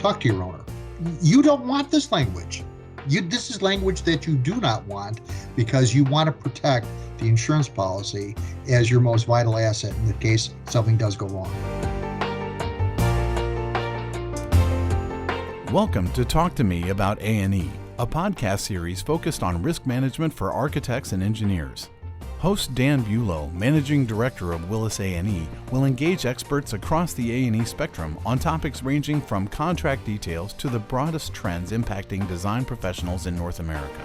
talk to your owner. You don't want this language. This is language that you do not want because you want to protect the insurance policy as your most vital asset in the case something does go wrong. Welcome to Talk to Me About A&E, a podcast series focused on risk management for architects and engineers. Host Dan Bulow, Managing Director of Willis A&E, will engage experts across the A&E spectrum on topics ranging from contract details to the broadest trends impacting design professionals in North America.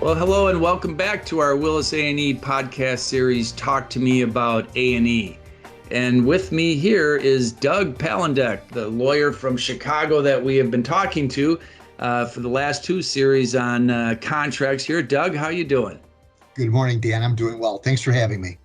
Well, hello and welcome back to our Willis A&E podcast series, Talk to Me About A&E. And with me here is Doug Palandek, the lawyer from Chicago that we have been talking to for the last two series on contracts here. Doug, how you doing? Good morning, Dan. I'm doing well. Thanks for having me.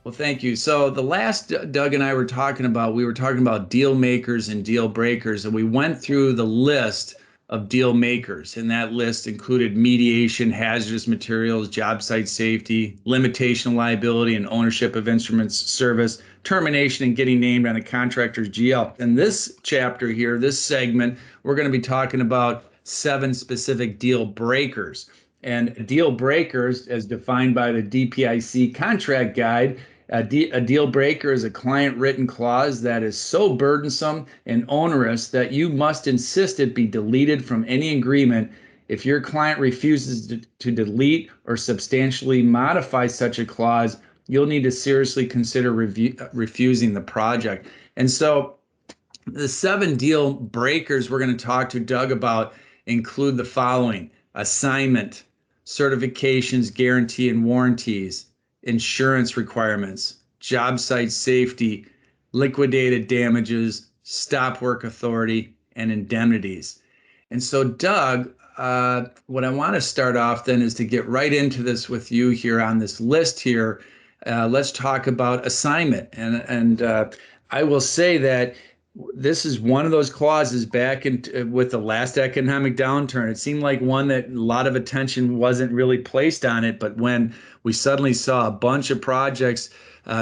Well, thank you. So the last Doug and I were talking about deal makers and deal breakers, and we went through the list of deal makers, and that list included mediation, hazardous materials, job site safety, limitation of liability, and ownership of instruments service, termination, and getting named on a contractor's GL. In this chapter here, this segment, we're going to be talking about 7 specific deal breakers. And deal breakers, as defined by the DPIC contract guide, a deal breaker is a client-written clause that is so burdensome and onerous that you must insist it be deleted from any agreement. If your client refuses to delete or substantially modify such a clause, you'll need to seriously consider refusing the project. And so the 7 deal breakers we're going to talk to Doug about include the following: assignment, certifications, guarantee and warranties, insurance requirements, job site safety, liquidated damages, stop work authority, and indemnities. And so, Doug, what I want to start off then is to get right into this with you here on this list here. Let's talk about assignment. And I will say that this is one of those clauses back with the last economic downturn. It seemed like one that a lot of attention wasn't really placed on it. But when we suddenly saw a bunch of projects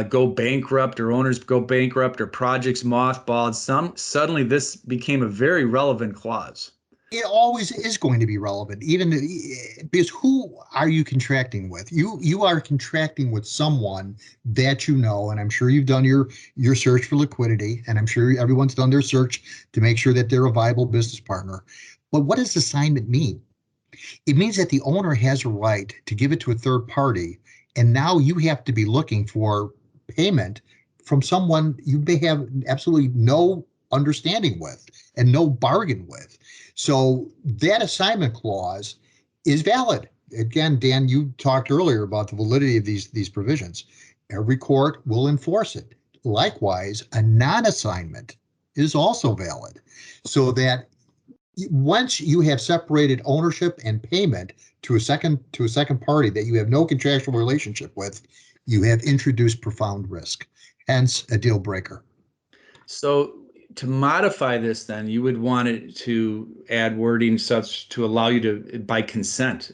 go bankrupt, or owners go bankrupt, or projects mothballed, suddenly this became a very relevant clause. It always is going to be relevant, even because who are you contracting with? You are contracting with someone that you know, and I'm sure you've done your search for liquidity, and I'm sure everyone's done their search to make sure that they're a viable business partner. But what does assignment mean? It means that the owner has a right to give it to a third party, and now you have to be looking for payment from someone you may have absolutely no understanding with and no bargain with. So that assignment clause is valid. Again, Dan, you talked earlier about the validity of these provisions. Every court will enforce it. Likewise, a non-assignment is also valid, so that once you have separated ownership and payment to a second party that you have no contractual relationship with, you have introduced profound risk, hence a deal breaker. So to modify this, then you would want it to add wording such to allow you to, by consent,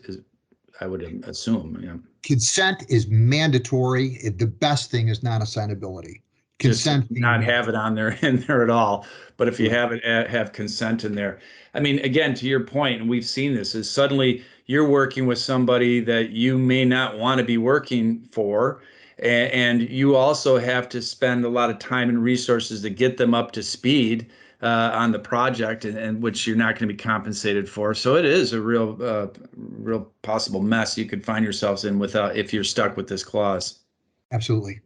I would assume. Consent is mandatory. The best thing is non-assignability. Consent, just not have it on there in there at all. But if you have consent in there, I mean, again, to your point, and we've seen this, is suddenly you're working with somebody that you may not want to be working for. And you also have to spend a lot of time and resources to get them up to speed on the project, and which you're not going to be compensated for. So it is a real possible mess you could find yourselves in if you're stuck with this clause. Absolutely.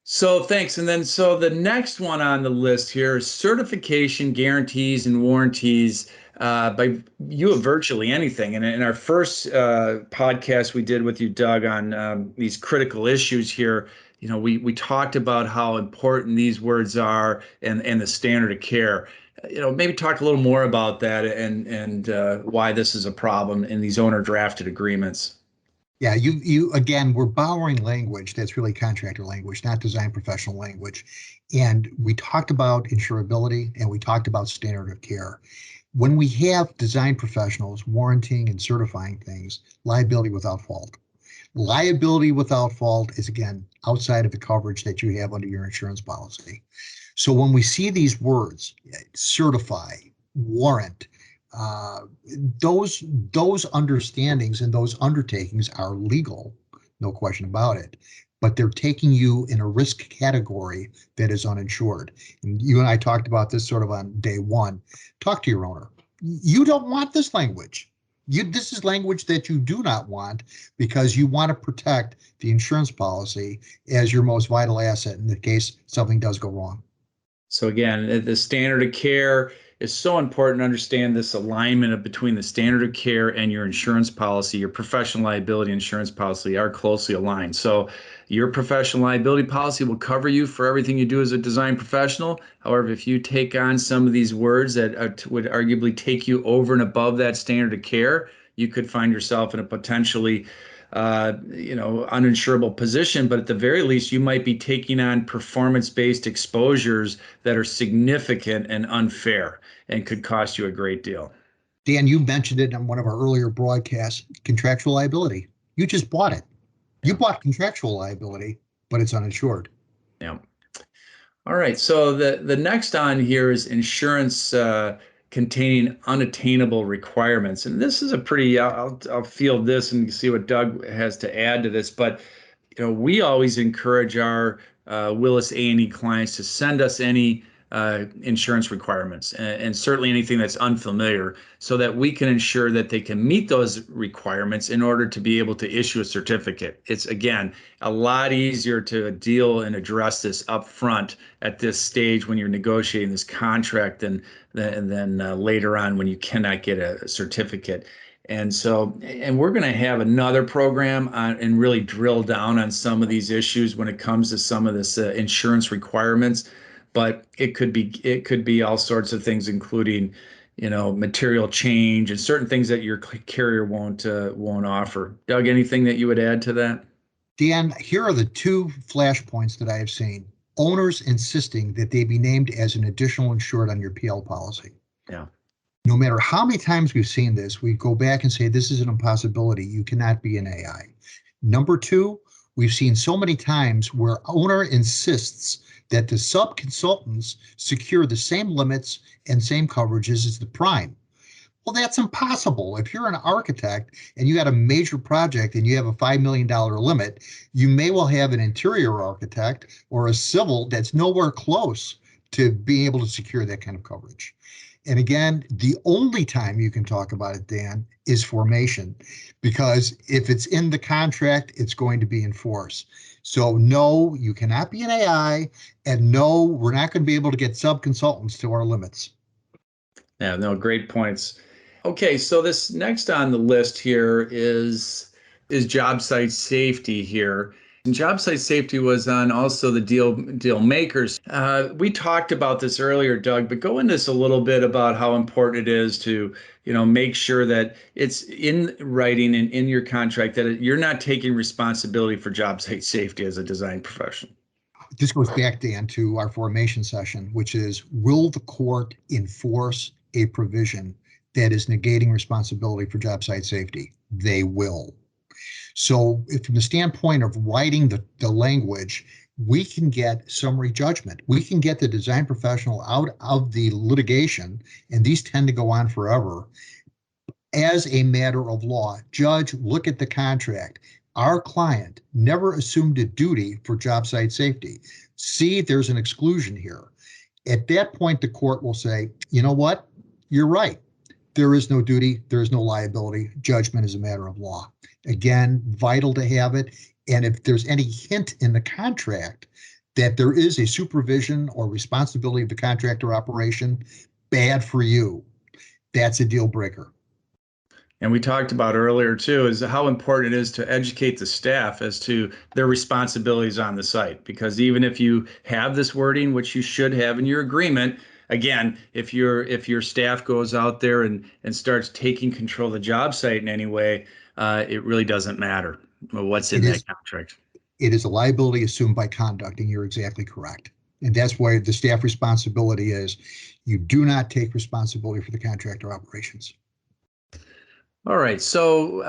So thanks. And then so the next one on the list here is certification, guarantees, and warranties by you of virtually anything. And in our first podcast we did with you, Doug, on these critical issues here, we talked about how important these words are and the standard of care. Maybe talk a little more about that and why this is a problem in these owner drafted agreements. Yeah, you again, we're borrowing language that's really contractor language, not design professional language. And we talked about insurability and we talked about standard of care. When we have design professionals warranting and certifying things, liability without fault. Liability without fault is, again, outside of the coverage that you have under your insurance policy. So when we see these words, certify, warrant, uh, those understandings and those undertakings are legal, no question about it. But they're taking you in a risk category that is uninsured. And you and I talked about this sort of on day one. Talk to your owner. You don't want this language. This is language that you do not want because you want to protect the insurance policy as your most vital asset in the case something does go wrong. So again, the standard of care is so important to understand this alignment between the standard of care and your insurance policy. Your professional liability insurance policy are closely aligned. So your professional liability policy will cover you for everything you do as a design professional. However, if you take on some of these words that would arguably take you over and above that standard of care, you could find yourself in a potentially uninsurable position, but at the very least, you might be taking on performance-based exposures that are significant and unfair and could cost you a great deal. Dan, you mentioned it in one of our earlier broadcasts, contractual liability. You just bought it. You bought contractual liability, but it's uninsured. Yeah. All right. So the next on here is insurance containing unattainable requirements. And this is a pretty, I'll field this and see what Doug has to add to this. But, we always encourage our Willis A&E clients to send us any insurance requirements and certainly anything that's unfamiliar so that we can ensure that they can meet those requirements in order to be able to issue a certificate. It's, again, a lot easier to deal and address this up front at this stage when you're negotiating this contract than later on when you cannot get a certificate. And we're going to have another program and really drill down on some of these issues when it comes to some of this insurance requirements. But it could be all sorts of things, including, material change and certain things that your carrier won't offer. Doug, anything that you would add to that? Dan, here are the two flashpoints that I have seen. Owners insisting that they be named as an additional insured on your PL policy. Yeah. No matter how many times we've seen this, we go back and say this is an impossibility. You cannot be an AI. Number two, we've seen so many times where owner insists that the sub-consultants secure the same limits and same coverages as the prime. Well, that's impossible. If you're an architect and you got a major project and you have a $5 million limit, you may well have an interior architect or a civil that's nowhere close to being able to secure that kind of coverage. And again, the only time you can talk about it, Dan, is formation, because if it's in the contract, it's going to be in force. So no, you cannot be an AI, and no, we're not going to be able to get sub-consultants to our limits. Yeah, no, great points. Okay, so this next on the list here is job site safety here. And job site safety was on also the deal makers. We talked about this earlier, Doug, but go into this a little bit about how important it is to, make sure that it's in writing and in your contract that you're not taking responsibility for job site safety as a design professional. This goes back, Dan, to our formation session, which is, will the court enforce a provision that is negating responsibility for job site safety? They will. So from the standpoint of writing the language, we can get summary judgment. We can get the design professional out of the litigation, and these tend to go on forever, as a matter of law. Judge, look at the contract. Our client never assumed a duty for job site safety. See, there's an exclusion here. At that point, the court will say, you know what? You're right. There is no duty. There is no liability. Judgment is a matter of law. Again, vital to have it. And if there's any hint in the contract that there is a supervision or responsibility of the contractor operation, bad for you. That's a deal breaker. And we talked about earlier too, is how important it is to educate the staff as to their responsibilities on the site. Because even if you have this wording, which you should have in your agreement, again, if your staff goes out there and starts taking control of the job site in any way, it really doesn't matter what's in that contract. It is a liability assumed by conduct, and you're exactly correct. And that's why the staff responsibility is you do not take responsibility for the contractor operations. All right. So,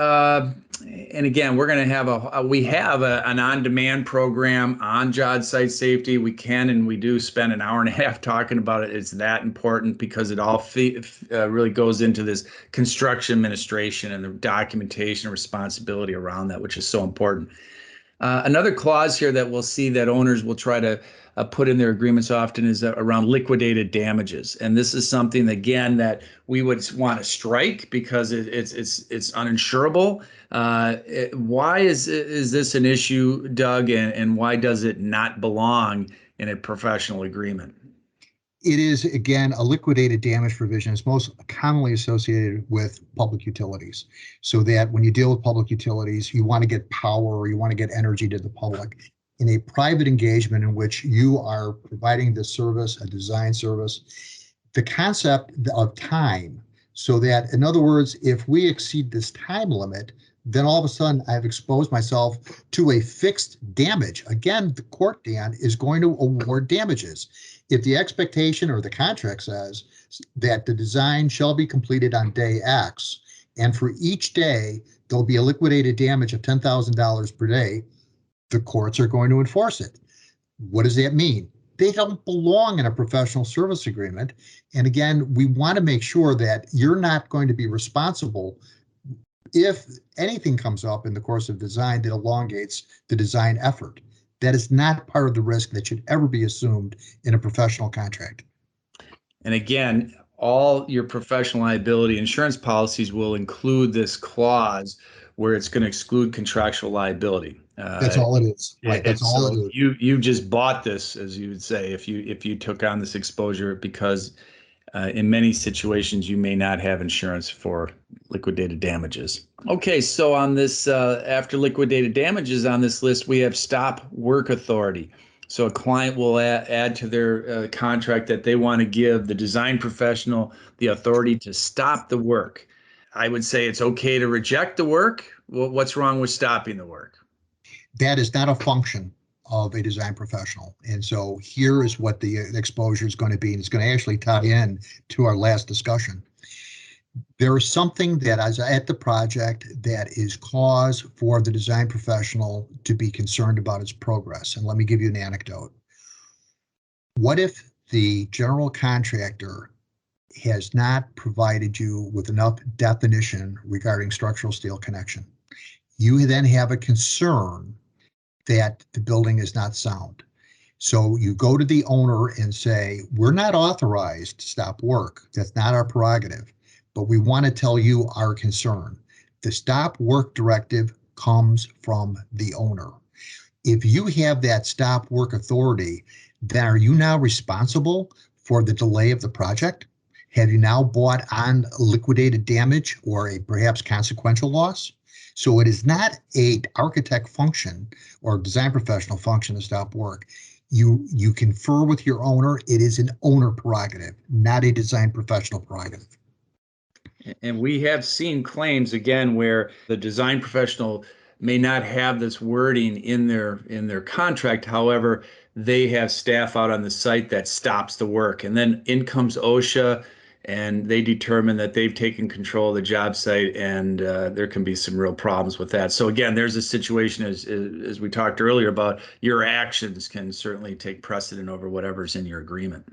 and again, we're going to have we have an on-demand program on job site safety. We can and we do spend an hour and a half talking about it. It's that important because it all really goes into this construction administration and the documentation and responsibility around that, which is so important. Another clause here that we'll see that owners will try to put in their agreements often is around liquidated damages, and this is something again that we would want to strike because it's uninsurable. Why is this an issue, Doug, and why does it not belong in a professional agreement? It is, again, a liquidated damage provision. It's most commonly associated with public utilities. So that when you deal with public utilities, you want to get power or you want to get energy to the public. In a private engagement in which you are providing the service, a design service, the concept of time, so that, in other words, if we exceed this time limit, then all of a sudden I've exposed myself to a fixed damage. Again, the court, Dan, is going to award damages. If the expectation or the contract says that the design shall be completed on day X, and for each day there'll be a liquidated damage of $10,000 per day, the courts are going to enforce it. What does that mean? They don't belong in a professional service agreement. And again, we want to make sure that you're not going to be responsible if anything comes up in the course of design that elongates the design effort. That is not part of the risk that should ever be assumed in a professional contract. And again, all your professional liability insurance policies will include this clause where it's going to exclude contractual liability. That's all it is. Right. That's all it is. You just bought this, as you would say, if you took on this exposure, because in many situations you may not have insurance for liquidated damages. Okay, so on this, after liquidated damages on this list, we have stop work authority. So a client will add to their contract that they want to give the design professional the authority to stop the work. I would say it's okay to reject the work. Well, what's wrong with stopping the work? That is not a function of a design professional. And so here is what the exposure is going to be, and it's going to actually tie in to our last discussion. There is something that is at the project that is cause for the design professional to be concerned about its progress. And let me give you an anecdote. What if the general contractor has not provided you with enough definition regarding structural steel connection? You then have a concern that the building is not sound. So you go to the owner and say, we're not authorized to stop work. That's not our prerogative, but we want to tell you our concern. The stop work directive comes from the owner. If you have that stop work authority, then are you now responsible for the delay of the project? Have you now bought on liquidated damage or a perhaps consequential loss? So it is not a architect function or design professional function to stop work. You confer with your owner. It is an owner prerogative, not a design professional prerogative. And we have seen claims again where the design professional may not have this wording in their contract. However, they have staff out on the site that stops the work, and then in comes OSHA, and they determine that they've taken control of the job site, and there can be some real problems with that. So again, there's a situation as we talked earlier about your actions can certainly take precedent over whatever's in your agreement.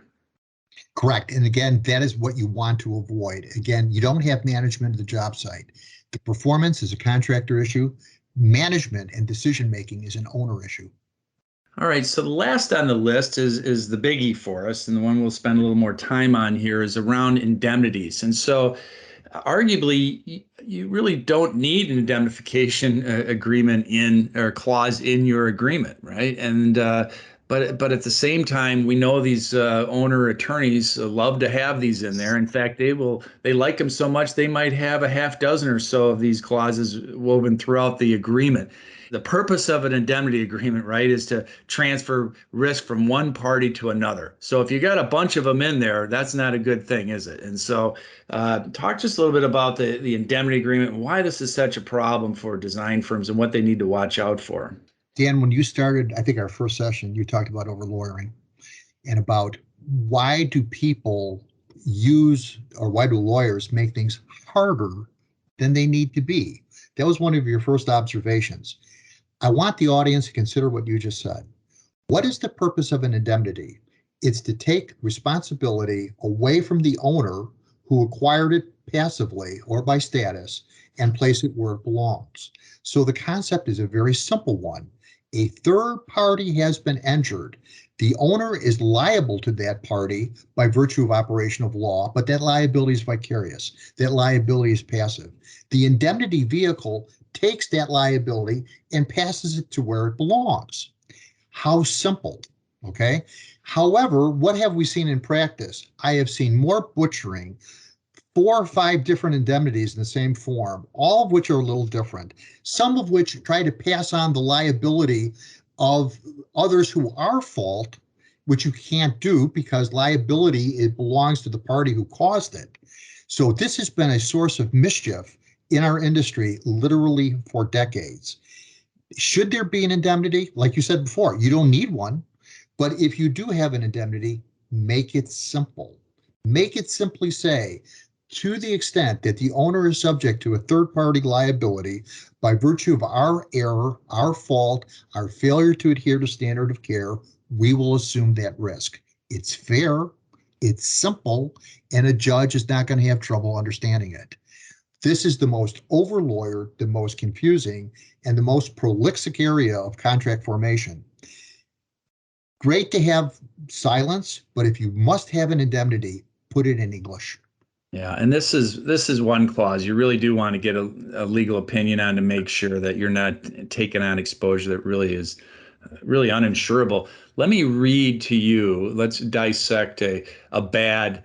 Correct. And again, that is what you want to avoid. Again, you don't have management of the job site. The performance is a contractor issue. Management and decision-making is an owner issue. All right, so the last on the list is the biggie for us, and the one we'll spend a little more time on here is around indemnities. And so arguably, you really don't need an indemnification agreement or clause in your agreement, right? And but at the same time, we know these owner attorneys love to have these in there. In fact, they like them so much they might have a half dozen or so of these clauses woven throughout the agreement. The purpose of an indemnity agreement, right, is to transfer risk from one party to another. So if you got a bunch of them in there, that's not a good thing, is it? And so talk just a little bit about the indemnity agreement and why this is such a problem for design firms and what they need to watch out for. Dan, when you started, I think our first session, you talked about over lawyering and about why do people use, or why do lawyers make things harder than they need to be. That was one of your first observations. I want the audience to consider what you just said. What is the purpose of an indemnity? It's to take responsibility away from the owner who acquired it passively or by status and place it where it belongs. So the concept is a very simple one. A third party has been injured. The owner is liable to that party by virtue of operation of law, but that liability is vicarious. That liability is passive. The indemnity vehicle takes that liability and passes it to where it belongs. How simple, okay? However, what have we seen in practice? I have seen more butchering, 4 or 5 different indemnities in the same form, all of which are a little different, some of which try to pass on the liability of others who are fault, which you can't do because liability, it belongs to the party who caused it. So this has been a source of mischief in our industry literally for decades. Should there be an indemnity? Like you said before, you don't need one, but if you do have an indemnity, make it simple. Make it simply say, to the extent that the owner is subject to a third-party liability by virtue of our error, our fault, our failure to adhere to standard of care, we will assume that risk. It's fair, it's simple, and a judge is not going to have trouble understanding it. This is the most over-lawyered, the most confusing, and the most prolific area of contract formation. Great to have silence, but if you must have an indemnity, put it in English. Yeah, and this is one clause you really do want to get a legal opinion on to make sure that you're not taking on exposure that really is really uninsurable. Let me read to you. Let's dissect a bad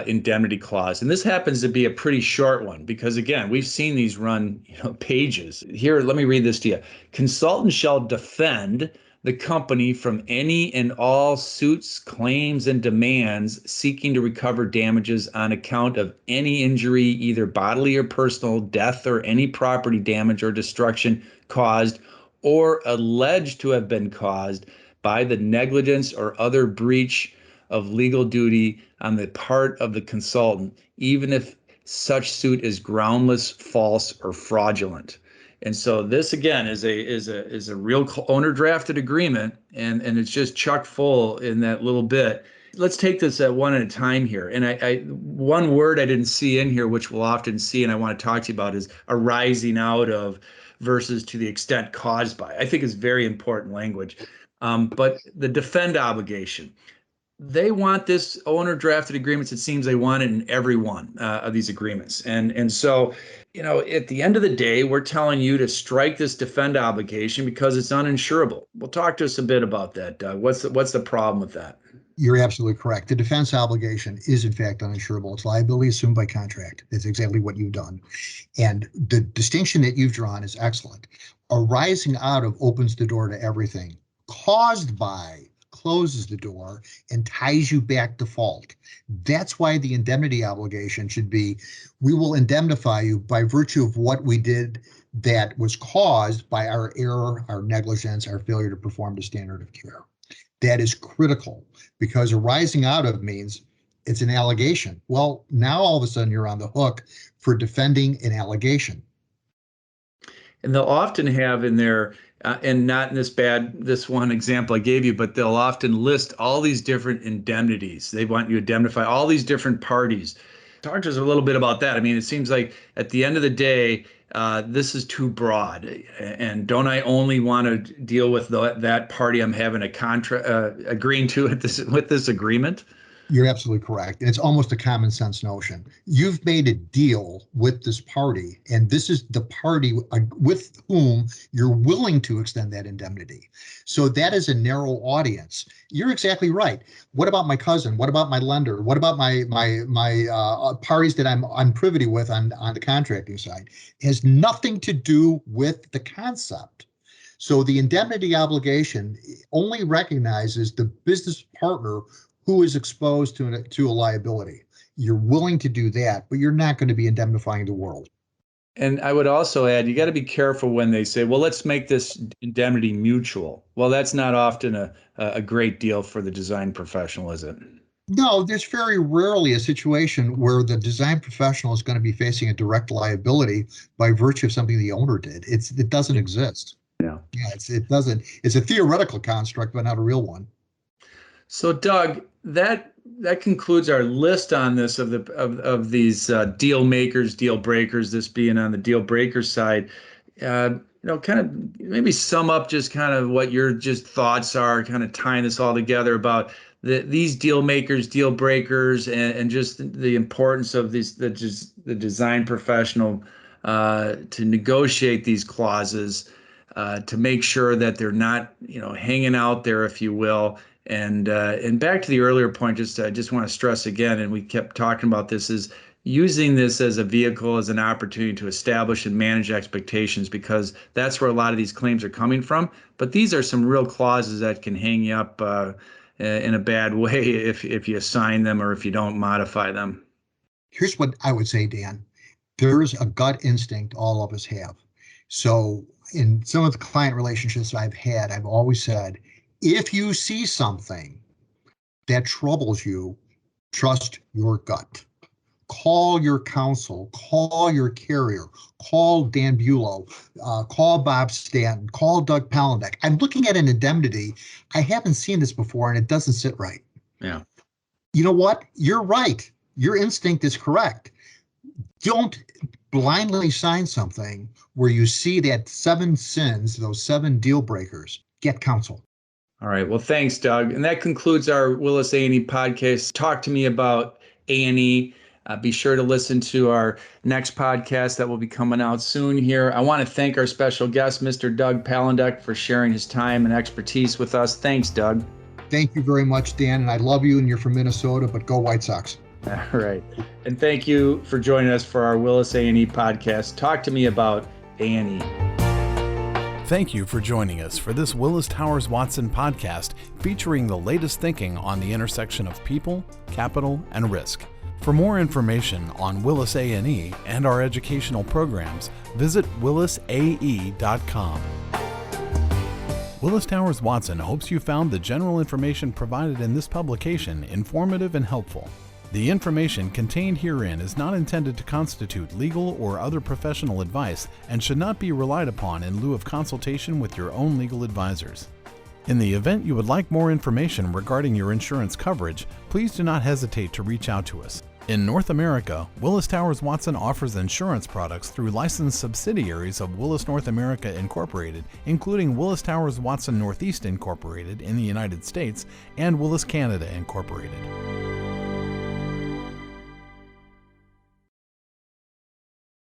indemnity clause, and this happens to be a pretty short one because again, we've seen these run pages. Here, let me read this to you. Consultant shall defend the company from any and all suits, claims, and demands seeking to recover damages on account of any injury, either bodily or personal, death, or any property damage or destruction caused or alleged to have been caused by the negligence or other breach of legal duty on the part of the consultant, even if such suit is groundless, false, or fraudulent. And so this again is a real owner drafted agreement, and it's just chock full in that little bit. Let's take this at one at a time here. And I one word I didn't see in here, which we'll often see, and I want to talk to you about, is arising out of versus to the extent caused by. I think is very important language. But the defend obligation. They want this owner drafted agreements. It seems they want it in every one of these agreements. And so, at the end of the day, we're telling you to strike this defend obligation because it's uninsurable. Well, talk to us a bit about that, Doug. What's the problem with that? You're absolutely correct. The defense obligation is in fact uninsurable. It's liability assumed by contract. That's exactly what you've done. And the distinction that you've drawn is excellent. Arising out of opens the door to everything. Caused by closes the door and ties you back to fault. That's why the indemnity obligation should be, we will indemnify you by virtue of what we did that was caused by our error, our negligence, our failure to perform the standard of care. That is critical because arising out of means it's an allegation. Well, now all of a sudden you're on the hook for defending an allegation. And they'll often have in their, and not in this one example I gave you, but they'll often list all these different indemnities. They want you to indemnify all these different parties. Talk to us a little bit about that. I mean, it seems like at the end of the day, this is too broad. And don't I only want to deal with that party I'm having a contract agreeing to with this agreement? You're absolutely correct. And it's almost a common sense notion. You've made a deal with this party, and this is the party with whom you're willing to extend that indemnity. So that is a narrow audience. You're exactly right. What about my cousin? What about my lender? What about my parties that I'm privy with on the contracting side? It has nothing to do with the concept. So the indemnity obligation only recognizes the business partner who is exposed to a liability. You're willing to do that, but you're not going to be indemnifying the world. And I would also add, you got to be careful when they say, well, let's make this indemnity mutual. Well, that's not often a great deal for the design professional, is it? No, there's very rarely a situation where the design professional is going to be facing a direct liability by virtue of something the owner did. It doesn't exist. Yeah. Yeah, it doesn't. It's a theoretical construct, but not a real one. So, Doug, that concludes our list on this of these deal makers, deal breakers. This being on the deal breaker side, kind of maybe sum up just kind of what your just thoughts are, kind of tying this all together about these deal makers, deal breakers, and just the importance of the design professional to negotiate these clauses to make sure that they're not hanging out there, if you will. And back to the earlier point, I just want to stress again, and we kept talking about this, is using this as a vehicle, as an opportunity to establish and manage expectations, because that's where a lot of these claims are coming from. But these are some real clauses that can hang you up in a bad way if you assign them or if you don't modify them. Here's what I would say, Dan. There's a gut instinct all of us have. So in some of the client relationships I've had, I've always said, if you see something that troubles you, trust your gut. Call your counsel, call your carrier, call Dan Bulow, call Bob Stanton, call Doug Palandek. I'm looking at an indemnity. I haven't seen this before, and it doesn't sit right. Yeah. You know what? You're right. Your instinct is correct. Don't blindly sign something where you see that 7 sins, those 7 deal breakers. Get counsel. All right. Well, thanks, Doug. And that concludes our Willis A&E podcast. Talk to me about A&E. Be sure to listen to our next podcast that will be coming out soon here. I want to thank our special guest, Mr. Doug Palandek, for sharing his time and expertise with us. Thanks, Doug. Thank you very much, Dan. And I love you, and you're from Minnesota, but go White Sox. All right. And thank you for joining us for our Willis A&E podcast. Talk to me about A&E. Thank you for joining us for this Willis Towers Watson podcast featuring the latest thinking on the intersection of people, capital, and risk. For more information on Willis A&E and our educational programs, visit willisae.com. Willis Towers Watson hopes you found the general information provided in this publication informative and helpful. The information contained herein is not intended to constitute legal or other professional advice and should not be relied upon in lieu of consultation with your own legal advisors. In the event you would like more information regarding your insurance coverage, please do not hesitate to reach out to us. In North America, Willis Towers Watson offers insurance products through licensed subsidiaries of Willis North America Incorporated, including Willis Towers Watson Northeast Incorporated in the United States and Willis Canada Incorporated.